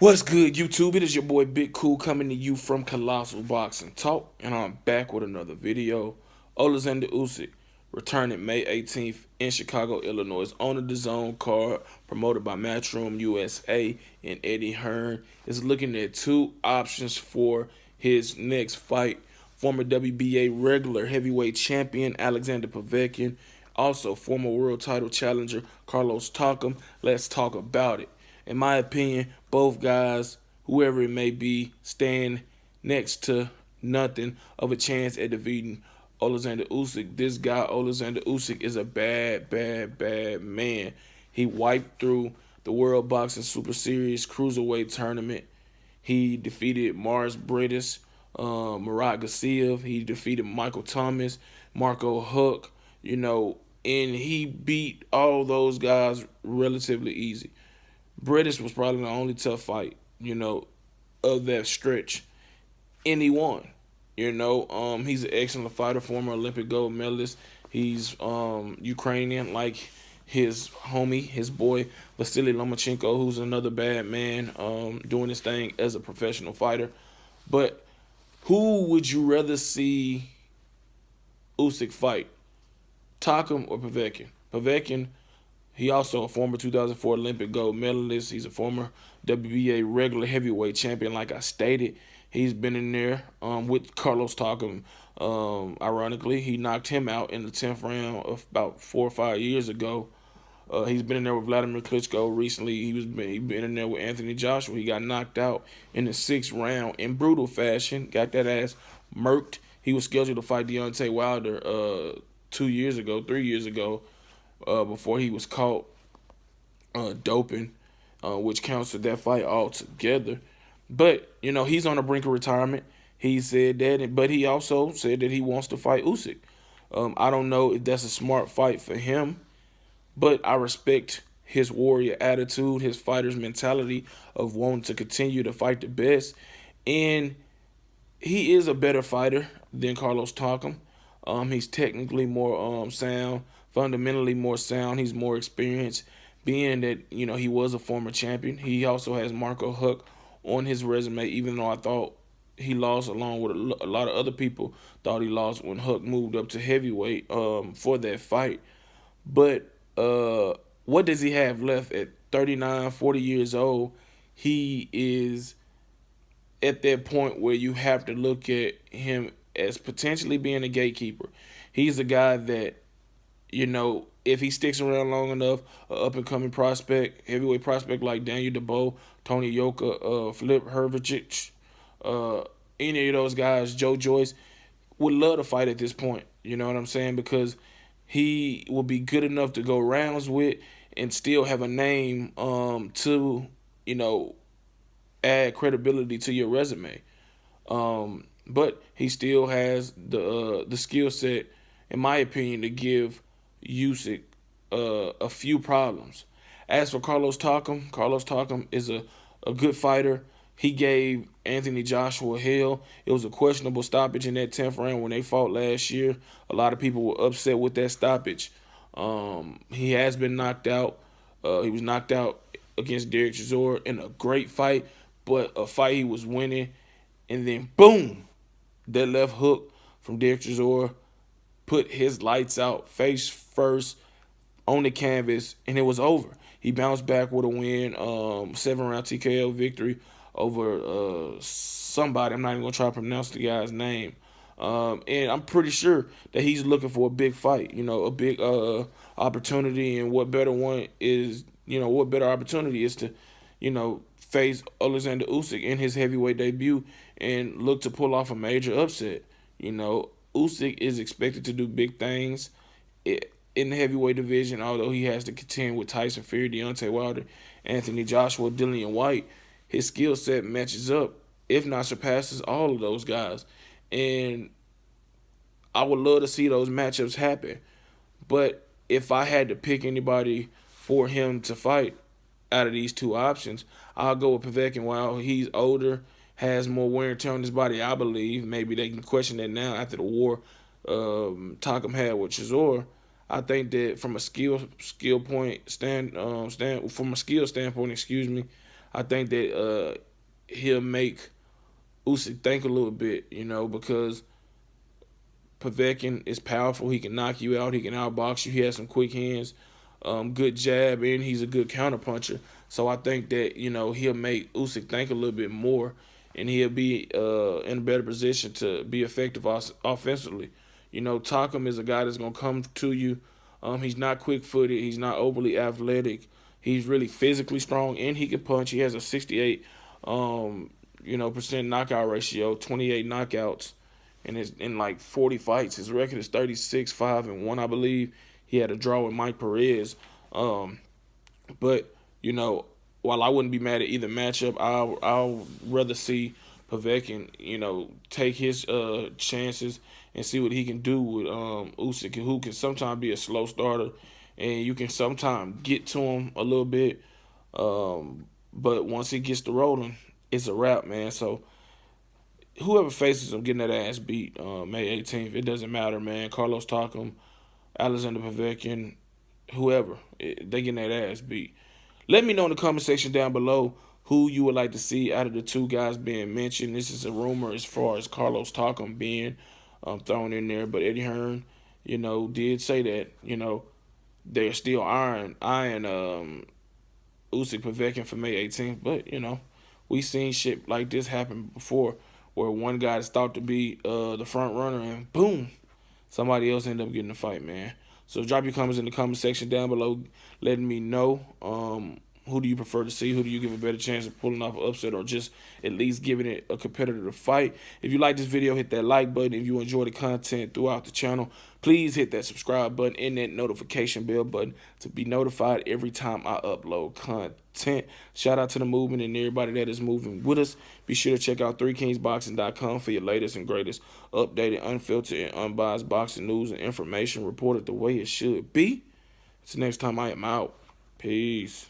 What's good, YouTube? It is your boy Big Cool coming to you from Colossal Boxing Talk, and I'm back with another video. Oleksandr Usyk returning May 18th in Chicago, Illinois on the DAZN card promoted by Matchroom USA, and Eddie Hearn is looking at two options for his next fight. Former WBA regular heavyweight champion Alexander Povetkin, also former world title challenger Carlos Takam. Let's talk about it. In my opinion, both guys, whoever it may be, stand next to nothing of a chance at defeating Oleksandr Usyk. This guy, Oleksandr Usyk, is a bad man. He wiped through the World Boxing Super Series Cruiserweight tournament. He defeated Mars Britis, Murat Gassiev. He defeated Michael Thomas, Marco Huck, and he beat all those guys relatively easy. British was probably the only tough fight, of that stretch. And he won. He's an excellent fighter, former Olympic gold medalist. He's Ukrainian, like his homie, his boy, Vasily Lomachenko, who's another bad man, doing his thing as a professional fighter. But who would you rather see Usyk fight? Takam or Povetkin? Povetkin, he also a former 2004 Olympic gold medalist. He's a former WBA regular heavyweight champion, like I stated. He's been in there with Carlos Takam. Ironically, he knocked him out in the 10th round of about 4 or 5 years ago. He's been in there with Vladimir Klitschko recently. He's been in there with Anthony Joshua. He got knocked out in the 6th round in brutal fashion. Got that ass murked. He was scheduled to fight Deontay Wilder 2 years ago, 3 years ago, before he was caught doping, which counseled that fight altogether. But, he's on the brink of retirement. He said that, but he also said that he wants to fight Usyk. I don't know if that's a smart fight for him, but I respect his warrior attitude, his fighter's mentality of wanting to continue to fight the best. And he is a better fighter than Carlos Takam. He's technically more sound, fundamentally more sound. He's more experienced, being that, he was a former champion. He also has Marco Huck on his resume, even though I thought he lost, along with a lot of other people thought he lost when Huck moved up to heavyweight for that fight. But what does he have left at 39, 40 years old? He is at that point where you have to look at him as potentially being a gatekeeper. He's a guy that, if he sticks around long enough, an up-and-coming prospect, heavyweight prospect like Daniel DeBow, Tony Yoka, Filip Hrgovic, any of those guys, Joe Joyce, would love to fight at this point. You know what I'm saying? Because he will be good enough to go rounds with and still have a name to, add credibility to your resume. But he still has the skill set, in my opinion, to give Usyk a few problems. As for Carlos Takam is a good fighter. He gave Anthony Joshua hell. It was a questionable stoppage in that 10th round when they fought last year. A lot of people were upset with that stoppage. He has been knocked out. He was knocked out against Derek Chisora in a great fight, but a fight he was winning. And then, boom, that left hook from Derek Chisora put his lights out, face first, on the canvas, and it was over. He bounced back with a win, 7-round TKO victory over somebody. I'm not even going to try to pronounce the guy's name. And I'm pretty sure that he's looking for a big fight, a big opportunity. And what better one is, what better opportunity is to, face Oleksandr Usyk in his heavyweight debut and look to pull off a major upset. Usyk is expected to do big things in the heavyweight division, although he has to contend with Tyson Fury, Deontay Wilder, Anthony Joshua, Dillian White. His skill set matches up, if not surpasses, all of those guys. And I would love to see those matchups happen. But if I had to pick anybody for him to fight out of these two options, I'll go with Povetkin. While he's older, has more wear and tear on his body, I believe. Maybe they can question that now after the war Takam had with Chisora. I think that from a skill standpoint, I think that he'll make Usyk think a little bit, because Povetkin is powerful. He can knock you out. He can outbox you. He has some quick hands, good jab, and he's a good counterpuncher. So I think that he'll make Usyk think a little bit more, and he'll be in a better position to be effective offensively. Takam is a guy that's gonna come to you. He's not quick-footed. He's not overly athletic. He's really physically strong, and he can punch. He has a 68, percent knockout ratio, 28 knockouts in like 40 fights. His record is 36-5-1, I believe. He had a draw with Mike Perez. But while I wouldn't be mad at either matchup, I'll rather see Povetkin, take his chances and see what he can do with Usyk, who can sometimes be a slow starter, and you can sometimes get to him a little bit. But once he gets to rolling, it's a wrap, man. So whoever faces him getting that ass beat May 18th, it doesn't matter, man. Carlos Takam, Alexander Povetkin, whoever, they getting that ass beat. Let me know in the comment section down below who you would like to see out of the two guys being mentioned. This is a rumor as far as Carlos Takam being thrown in there, but Eddie Hearn, did say that, they're still eyeing Usyk Povetkin for May 18th, but we seen shit like this happen before, where one guy is thought to be the front runner and boom, somebody else ended up getting the fight, man. So drop your comments in the comment section down below, letting me know who do you prefer to see, who do you give a better chance of pulling off an upset, or just at least giving it a competitive fight. If you like this video, hit that like button. If you enjoy the content throughout the channel, please hit that subscribe button and that notification bell button to be notified every time I upload content. Shout out to the movement and everybody that is moving with us. Be sure to check out 3kingsboxing.com for your latest and greatest updated, unfiltered, and unbiased boxing news and information reported the way it should be. Until next time, I am out. Peace.